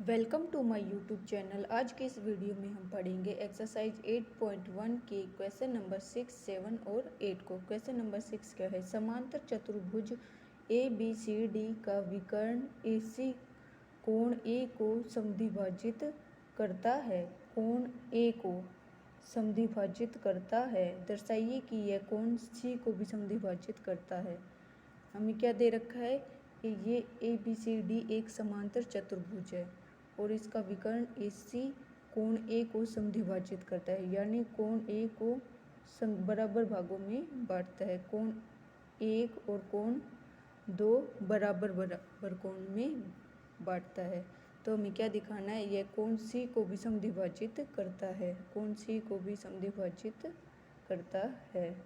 Welcome to my YouTube channel. आज के इस वीडियो में हम पढ़ेंगे एक्सरसाइज 8.1 के क्वेश्चन नंबर 6, 7 और 8 को। क्वेश्चन नंबर 6 क्या है? समांतर चतुर्भुज ए बी सी डी का विकर्ण AC कोण ए को समद्विभाजित करता है। कोण ए को समद्विभाजित करता है। दर्शाइए कि यह कोण C को भी समद्विभाजित करता है। हमें क्या दे रखा है कि ये ABCD एक समांतर चतुर्भुज है और इसका विकर्ण AC कोण A को समद्विभाजित करता है, यानी कोण A को बराबर भागों में बांटता है। कोण 1 और कोण 2 बराबर बराबर कोण में बांटता है। तो हमें क्या दिखाना है? यह कोण C को भी समद्विभाजित करता है। कोण C को भी समद्विभाजित करता है,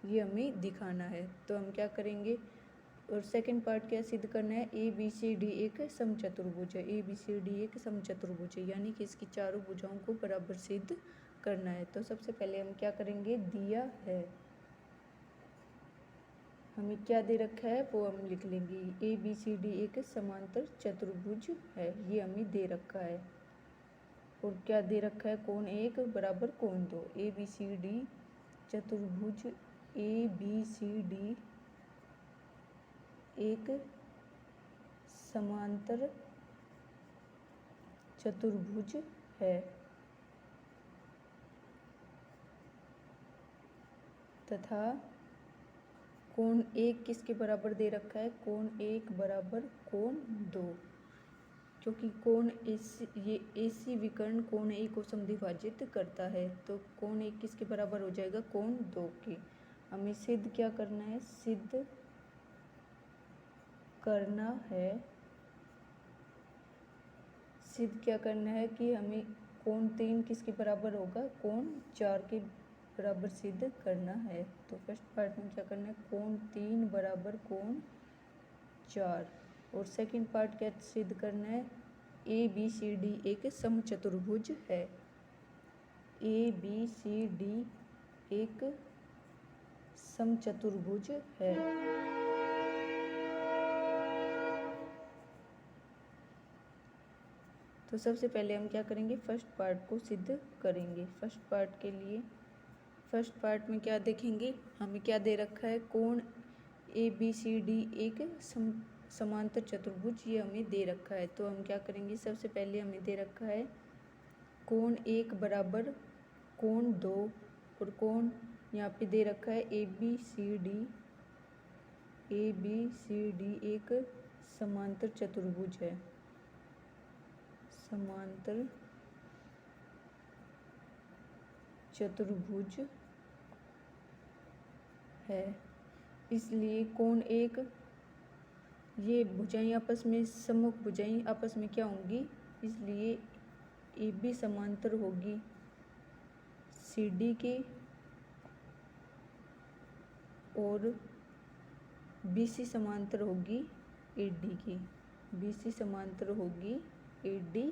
ये हमें दिखाना है। तो हम क्या करेंगे? और सेकंड पार्ट क्या सिद्ध करना है? ABCD एक समचतुर्भुज है। ABCD एक समचतुर्भुज है, यानी कि इसकी चारों भुजाओं को बराबर सिद्ध करना है। तो सबसे पहले हम क्या करेंगे? दिया है, हमें क्या दे रखा है वो हम लिख लेंगे। ABCD एक समांतर चतुर्भुज है, ये हमें दे रखा है। और क्या दे रखा है? कोण 1 बराबर कोण 2। ABCD चतुर्भुज ABCD एक समांतर चतुर्भुज है तथा कोण 1 किसके बराबर दे रखा है? कोण 1 बराबर कोण 2, क्योंकि कोण ये AC विकर्ण कोण 1 को समद्विभाजित करता है। तो कोण 1 किसके बराबर हो जाएगा? कोण 2 के। हमें सिद्ध क्या करना है? सिद्ध करना है, सिद्ध क्या करना है कि हमें कोण 3 किसके बराबर होगा? कोण 4 के बराबर सिद्ध करना है। तो फर्स्ट पार्ट में क्या करना है? कोण 3 बराबर कोण 4। और सेकंड पार्ट क्या सिद्ध करना है? ABCD एक समचतुर्भुज है। ABCD एक समचतुर्भुज है। तो सबसे पहले हम क्या करेंगे? फर्स्ट पार्ट को सिद्ध करेंगे। फर्स्ट पार्ट के लिए फर्स्ट पार्ट में क्या देखेंगे? हमें क्या दे रखा है? कोण ABCD एक समांतर चतुर्भुज, ये हमें दे रखा है। तो हम क्या करेंगे? सबसे पहले हमें दे रखा है कोण 1 बराबर कोण 2 और कोण यहाँ पे दे रखा है ABCD एक समांतर चतुर्भुज है। समांतर चतुर्भुज है, इसलिए कोण 1, ये भुजाएं आपस में सम्मुख भुजाएं आपस में क्या होंगी? इसलिए AB समांतर होगी CD के और BC समांतर होगी AD की। BC समांतर होगी AD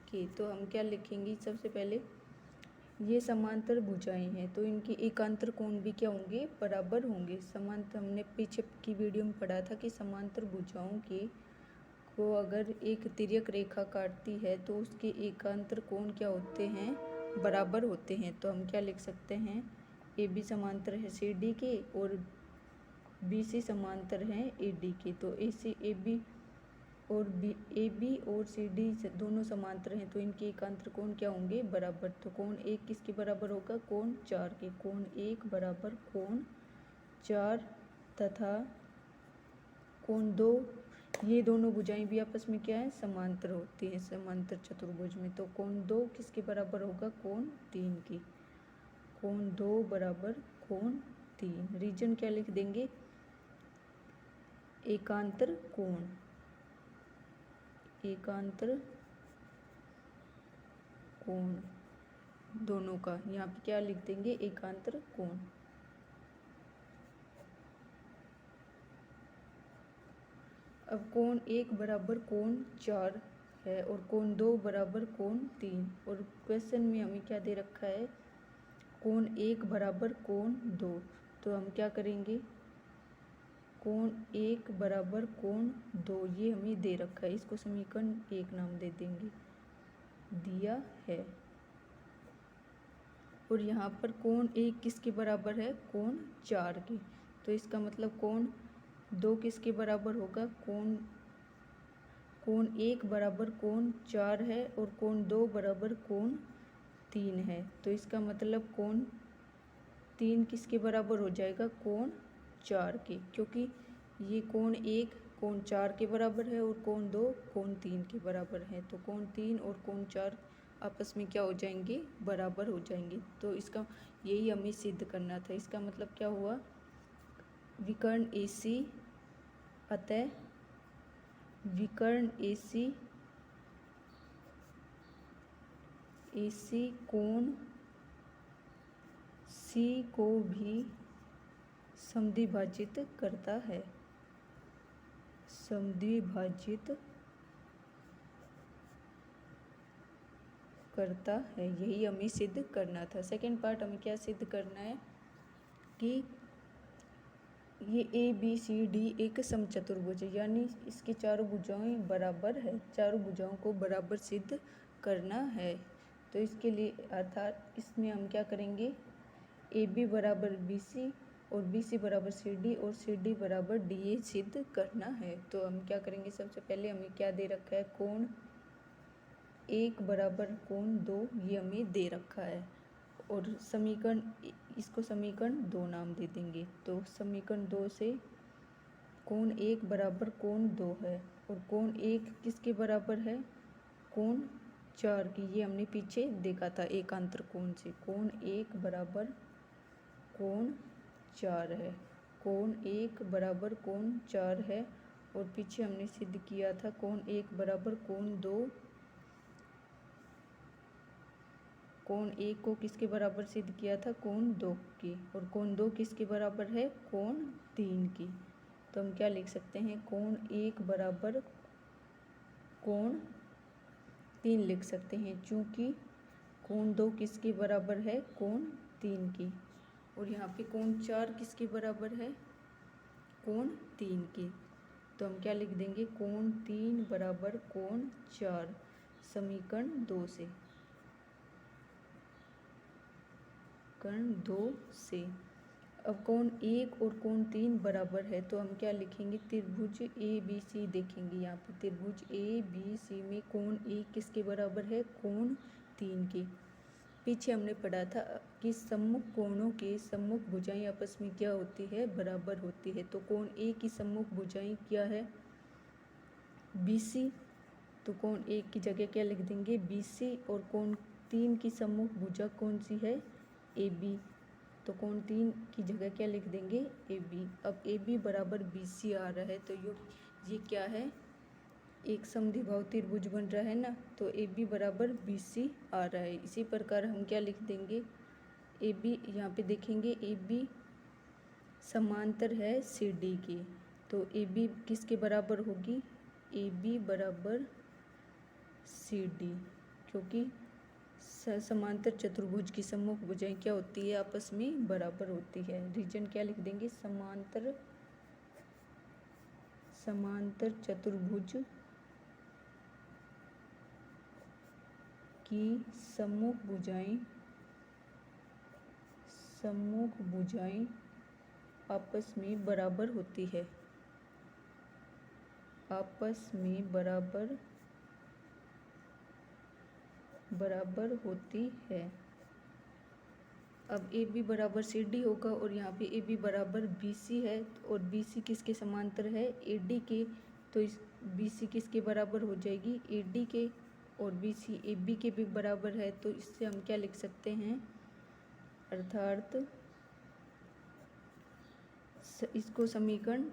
की। तो हम क्या लिखेंगे? सबसे पहले ये समांतर भुजाएं हैं, तो इनकी एकांतर कोण भी क्या होंगे? बराबर होंगे। समांतर हमने पीछे की वीडियो में पढ़ा था कि समांतर भुजाओं के को अगर एक तिर्यक रेखा काटती है तो उसके एकांतर कोण क्या होते हैं? बराबर होते हैं। तो हम क्या लिख सकते हैं? AB समांतर है CD के और BC समांतर हैं AD के। तो AB और AB और CD दोनों समांतर हैं, तो इनके एकांतर कोण क्या होंगे? बराबर। तो कोण 1 किसके बराबर होगा? कोण 4 के। कोण 1 बराबर कोण 4 तथा कोण 2, ये दोनों भुजाएं भी आपस में क्या है? समांतर होती हैं समांतर चतुर्भुज में। तो कोण 2 किसके बराबर होगा? कोण 3 की। कोण 2 बराबर कोण 3। रीजन क्या लिख देंगे? एकांतर कोण। एकांतर कोण दोनों का यहाँ पे क्या लिख देंगे? एकांतर कोण। अब कोण 1 बराबर कोण 4 है और कोण 2 बराबर कोण 3, और क्वेश्चन में हमें क्या दे रखा है? कोण 1 बराबर कोण 2। तो हम क्या करेंगे? कोण एक बराबर कोण दो, ये हमें दे रखा है, इसको समीकरण 1 नाम दे देंगे, दिया है। और यहाँ पर कोण एक किसके बराबर है, कोण 4 के, तो इसका मतलब कोण 2 किसके बराबर होगा, कोण 1 बराबर कोण 4 है और कोण 2 बराबर कोण 3 है, तो इसका मतलब कोण 3 किसके बराबर हो जाएगा, कोण 4 के, क्योंकि ये कोण 1 कोण 4 के बराबर है और कोण 2 कोण 3 के बराबर है, तो कोण 3 और कोण 4 आपस में क्या हो जाएंगे, बराबर हो जाएंगे। तो इसका यही हमें सिद्ध करना था। इसका मतलब क्या हुआ, विकर्ण AC अतः विकर्ण AC कोण C को भी समद्विभाजित करता है, समद्विभाजित करता है, यही हमें सिद्ध करना था। सेकंड पार्ट हमें क्या सिद्ध करना है कि ये ABCD एक समचतुर्भुज है, यानी इसकी चारों भुजाएं बराबर है, चारों भुजाओं को बराबर सिद्ध करना है। तो इसके लिए अर्थात इसमें हम क्या करेंगे, AB बराबर BC और BC बराबर CD और CD बराबर DA सिद्ध करना है। तो हम क्या करेंगे, सबसे पहले हमें क्या दे रखा है, कोण 1 बराबर कोण 2, ये हमें दे रखा है, और समीकरण इसको समीकरण 2 नाम दे देंगे। तो समीकरण 2 से कोण 1 बराबर कोण 2 है और कोण 1 किसके बराबर है, कोण 4 की, ये हमने पीछे देखा था एकांतर कोण से, कोण 1 बराबर कोण 4 है, कोण 1 बराबर कोण 4 है, और पीछे हमने सिद्ध किया था कोण 1 बराबर कोण 2, कोण 1 को किसके बराबर सिद्ध किया था, कोण 2 की, और कोण 2 किसके बराबर है, कोण 3 की। तो हम क्या लिख सकते हैं, कोण 1 बराबर कोण 3 लिख सकते हैं, चूँकि कोण 2 किसके बराबर है, कोण 3 की, और यहाँ पे कोण 4 किसके बराबर है, कोण 3 की। तो हम क्या लिख देंगे, कोण 3 बराबर कोण 4, समीकरण 2 से, कर्ण 2 से। अब कोण 1 और कोण 3 बराबर है, तो हम क्या लिखेंगे, त्रिभुज ABC देखेंगे, यहाँ पे त्रिभुज ABC में कोण 1 किसके बराबर है, कोण 3 के। पीछे हमने पढ़ा था कि सम्मुख कोणों के सम्मुख भुजाएं आपस में क्या होती है, बराबर होती है। तो कोण A की सम्मुख भुजाएं क्या है, BC, तो कोण 1 की जगह क्या लिख देंगे, BC, और कोण 3 की सम्मुख भुजा कौन सी है, AB, तो कोण 3 की जगह क्या लिख देंगे, AB। अब AB बराबर BC आ रहा है, तो ये क्या है, एक समद्विबाहु त्रिभुज बन रहा है ना, तो AB बराबर BC आ रहा है। इसी प्रकार हम क्या लिख देंगे, AB यहाँ पे देखेंगे, AB समांतर है CD की, तो AB किसके बराबर होगी, AB बराबर CD, क्योंकि समांतर चतुर्भुज की सम्मुख भुजाएं क्या होती है, आपस में बराबर होती है। रीजन क्या लिख देंगे, समांतर चतुर्भुज की सम्मुख भुजाएं आपस में बराबर होती है, आपस में बराबर होती है। अब AB बराबर CD होगा, और यहाँ पे AB बराबर BC है, और BC किसके समांतर है, AD के, तो इस BC किसके बराबर हो जाएगी, AD के, और BC AB के भी बराबर है, तो इससे हम क्या लिख सकते हैं, अर्थात इसको समीकरण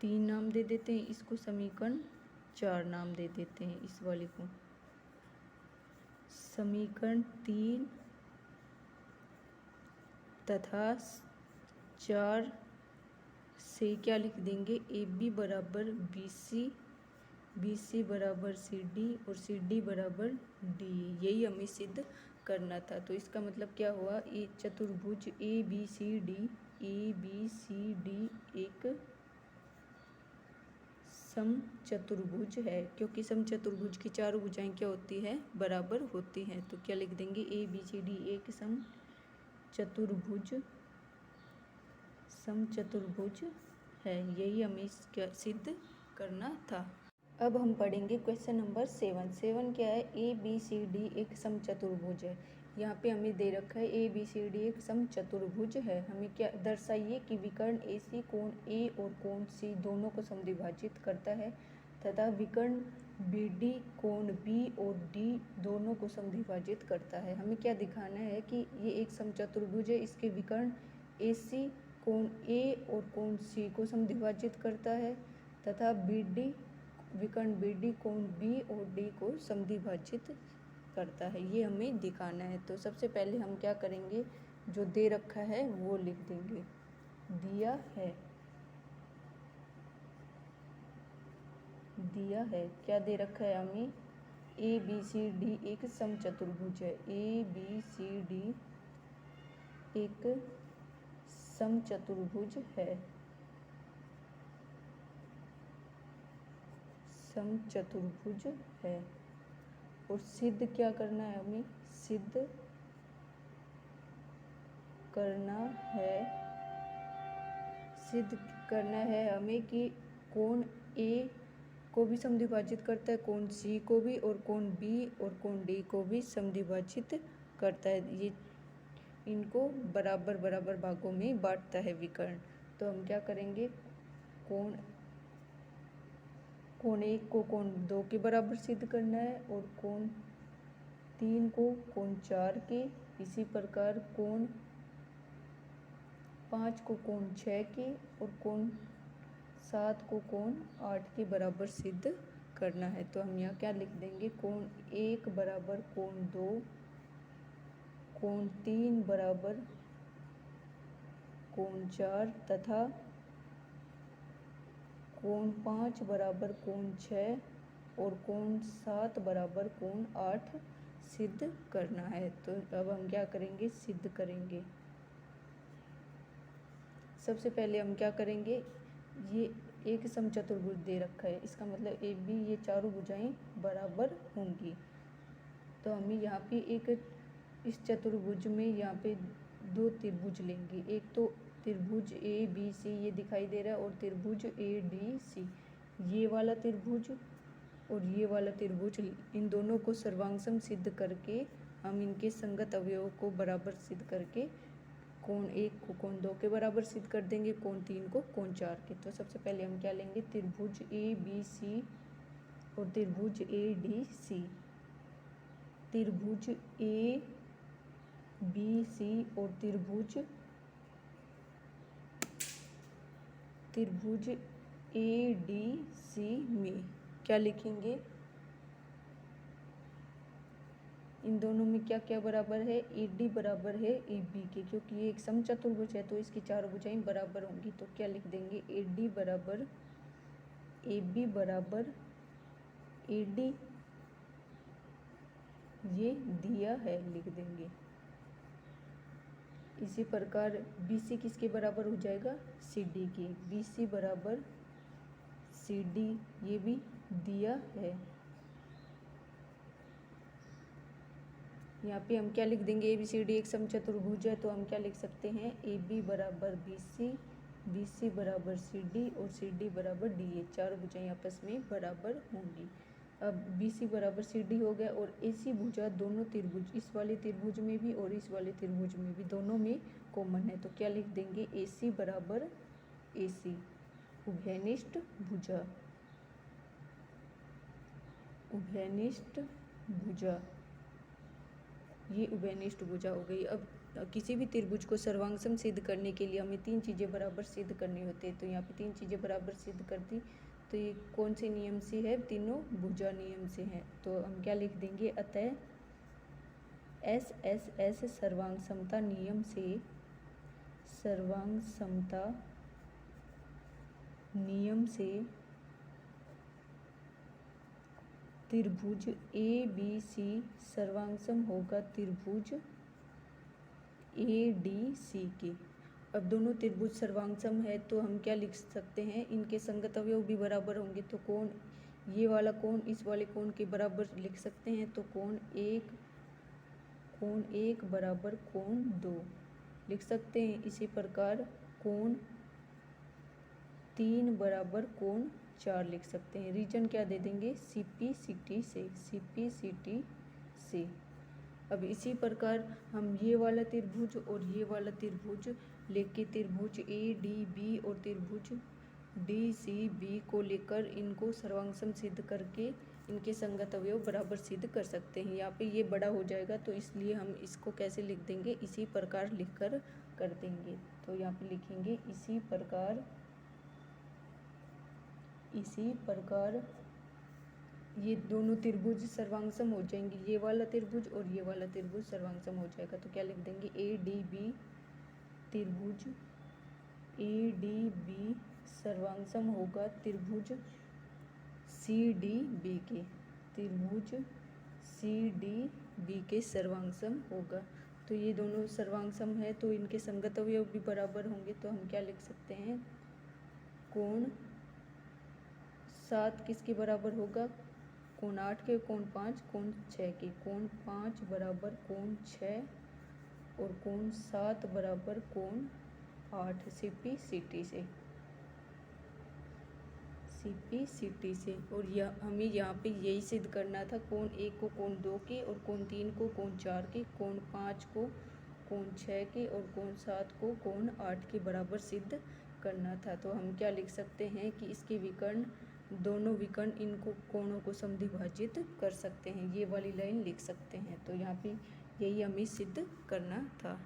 3 नाम दे देते हैं, इसको समीकरण 4 नाम दे देते हैं, इस वाले को समीकरण 3 तथा 4 से क्या लिख देंगे, AB बराबर BC बराबर CD और CD बराबर DE, यही हमें सिद्ध करना था। तो इसका मतलब क्या हुआ, ये चतुर्भुज ABCD एक समचतुर्भुज है, क्योंकि समचतुर्भुज की चारों भुजाएं क्या होती है, बराबर होती हैं। तो क्या लिख देंगे, ABCD एक समचतुर्भुज है। यही हमें इसका सिद्ध करना था। अब हम पढ़ेंगे क्वेश्चन नंबर 7 क्या है, ABCD एक समचतुर्भुज है। यहाँ पे हमें दे रखा है ABCD एक समचतुर्भुज है। हमें क्या दर्शाइए कि विकर्ण AC कोण A और कोण C दोनों को समद्विभाजित करता है तथा विकर्ण BD कोण B और D दोनों को समद्विभाजित करता है। हमें क्या दिखाना है कि ये एक समचतुर्भुज है, इसके विकर्ण AC कोण A और कोण C को समद्विभाजित करता है तथा विकर्ण BD कोण B और D को समद्विभाजित करता है। ये हमें दिखाना है। तो सबसे पहले हम क्या करेंगे, जो दे रखा है वो लिख देंगे। दिया है क्या दे रखा है हमें, ABCD एक समचतुर्भुज है। ABCD एक समचतुर्भुज है। समचतुर्भुज है। और सिद्ध क्या करना है हमें, सिद्ध करना है हमें कि कोण A को भी समद्विभाजित करता है, कोण C को भी, और कोण B और कोण D को भी समद्विभाजित करता है। ये इनको बराबर बराबर भागों में बांटता है विकर्ण। तो हम क्या करेंगे, कोण 1 को कोण 2 के बराबर सिद्ध करना है और कोण 3 को कोण 4 के, इसी प्रकार कोण 5 को कोण 6 के और कोण 7 को कोण 8 के बराबर सिद्ध करना है। तो हम यहाँ क्या लिख देंगे, कोण 1 बराबर कोण 2, कोण 3 बराबर कोण 4 तथा कोण 5 बराबर कोण 6 और कोण 7 बराबर कोण 8 सिद्ध करना है। तो अब हम क्या करेंगे, सिद्ध करेंगे। सबसे पहले हम क्या करेंगे, ये एक समचतुर्भुज दे रखा है, इसका मतलब AB ये चारों भुजाएं बराबर होंगी। तो हमें यहाँ पे इस चतुर्भुज में यहाँ पे 2 त्रिभुज लेंगे। एक तो त्रिभुज ABC ये दिखाई दे रहा है और त्रिभुज ADC, ये वाला त्रिभुज और ये वाला त्रिभुज, इन दोनों को सर्वांग सिद्ध करके हम इनके संगत अवयवों को बराबर सिद्ध करके कोण 1 को कोण 2 के बराबर सिद्ध कर देंगे, कोण 3 को कोण 4 के। तो सबसे पहले हम क्या लेंगे, त्रिभुज ABC और त्रिभुज ADC। त्रिभुज ABC और त्रिभुज ADC में क्या लिखेंगे, इन दोनों में क्या क्या बराबर है, AD बराबर है AB के, क्योंकि ये एक समचतुर्भुज है तो इसकी चारों भुजाएं बराबर होंगी। तो क्या लिख देंगे, AD बराबर AB बराबर AD, ये दिया है, लिख देंगे। इसी प्रकार BC किसके बराबर हो जाएगा, CD के, BC बराबर CD, ये भी दिया है। यहाँ पे हम क्या लिख देंगे, ABCD एक समचतुर्भुज है तो हम क्या लिख सकते हैं, AB बराबर BC, BC बराबर CD और CD बराबर D, ये चारों भुजाएं आपस में बराबर होंगी। अब BC बराबर CD हो गया और AC भुजा दोनों त्रिभुज, इस वाले त्रिभुज में भी और इस वाले त्रिभुज में भी, दोनों में कॉमन है। तो क्या लिख देंगे, AC बराबर AC, उभयनिष्ठ भुजा, उभयनिष्ठ भुजा, ये उभयनिष्ठ भुजा हो गई। अब किसी भी त्रिभुज को सर्वांग सिद्ध करने के लिए हमें 3 चीज़ें बराबर सिद्ध करनी होती है। तो यहाँ पे 3 चीज़ें बराबर सिद्ध कर दी, तो ये कौन से नियम से है, तीनों भुजा नियम से हैं। तो हम क्या लिख देंगे, अतः SSS सर्वांग समता नियम से, सर्वांग समता नियम से त्रिभुज ABC सर्वांग सम होगा त्रिभुज ADC के। अब दोनों त्रिभुज सर्वांग है तो हम क्या लिख सकते हैं, इनके संगत अवयव भी बराबर होंगे तो कोण, ये वाला कोण इस वाले कोण के बराबर लिख सकते हैं। तो कोण एक बराबर कोण 2 लिख सकते हैं। इसी प्रकार कोण 3 बराबर कोण 4 लिख सकते हैं। रीजन क्या दे देंगे, CP/CT से। अब इसी प्रकार हम ये वाला त्रिभुज और ये वाला त्रिभुज लेके त्रिभुज ADB और त्रिभुज DCB को लेकर इनको सर्वांग सिद्ध करके इनके संगत अवयव बराबर सिद्ध कर सकते हैं। यहाँ पे ये बड़ा हो जाएगा तो इसलिए हम इसको कैसे लिख देंगे, इसी प्रकार लिखकर कर देंगे। तो यहाँ पे लिखेंगे इसी प्रकार ये दोनों त्रिभुज सर्वांग हो जाएंगे, ये वाला त्रिभुज और ये वाला त्रिभुज सर्वांग हो जाएगा। तो क्या लिख देंगे, ADB त्रिभुज ADB सर्वांग होगा त्रिभुज CDB के, त्रिभुज CDB के सर्वांग होगा। तो ये दोनों सर्वांग है तो इनके संगत अवयव भी बराबर होंगे। तो हम क्या लिख सकते हैं, कोण 7 किसके बराबर होगा, कोण 8 के, कोण 5, कोण 6 के। कोण 5 बराबर कोण 6 और कोण 7 बराबर कोण 8 CP/CT से। और यह हमें यहाँ पे यही सिद्ध करना था, कोण 1 को कोण 2 के और कोण 3 को कोण 4 के, कोण 5 को कोण 6 के और कोण 7 को कोण 8 के बराबर सिद्ध करना था। तो हम क्या लिख सकते हैं कि इसके विकर्ण, दोनों विकर्ण इनको कोणों को समद्विभाजित कर सकते हैं, ये वाली लाइन लिख सकते हैं। तो यहाँ पे यही हमें सिद्ध करना था।